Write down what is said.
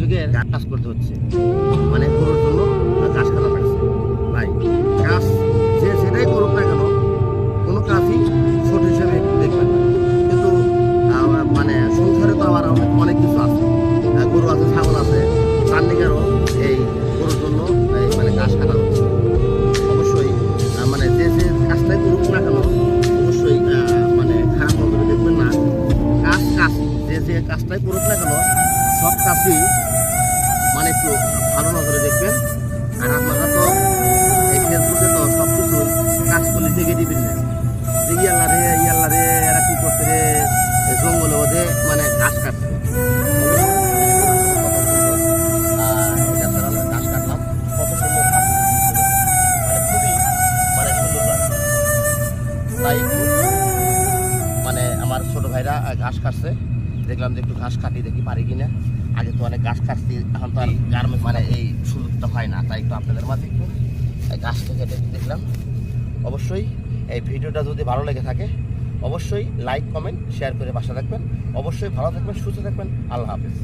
শ্রমিকের কাজ করতে হচ্ছে, মানে গরুর জন্য ঘাস কাটা লাগছে। ভাই কাজ যে সেটাই করুক না কেন, কোনো কাজই ছোট হিসেবে দেখবেন না। কিন্তু মানে সংসারে তো আবার অনেক কিছু আছে, গরু আছে, ছাগল আছে, তার দিকেরও এই গরুর জন্য মানে ঘাস কাটা হচ্ছে। অবশ্যই মানে যে কাজটাই করুক না কেন, অবশ্যই মানে খারাপ নজরে দেখবেন না। কাজ যে কাজটাই করুক না কেন, সব কাজই মানে একটু ভালো নজরে দেখবেন। আর আপনারা তো এই ফেসবুকে তো সব কিছুই কাজ করলে দেখে দিবেন না, যে ইয়াল্লা রে এরা কি করছে রে, জঙ্গলে ওদের মানে ঘাস কাটছে। ঘাস কাটলাম, কত সুন্দর ঘাস, মানে খুবই মানে সুন্দর লাগে। তাই একটু মানে আমার ছোট ভাইরা ঘাস কাটছে, দেখলাম যে একটু ঘাস কাটি দেখি পারি কিনা। আগে তো অনেক ঘাস কাটছি, এখন তো আর গার্মেন্টস মানে এই সুযোগটা হয় না, তাই একটু আপনাদের মাঝে একটু ঘাসটা কেটে দেখলাম। অবশ্যই এই ভিডিওটা যদি ভালো লেগে থাকে অবশ্যই লাইক কমেন্ট শেয়ার করে পাশে থাকবেন। অবশ্যই ভালো থাকবেন, সুস্থ থাকবেন। আল্লাহ হাফেজ।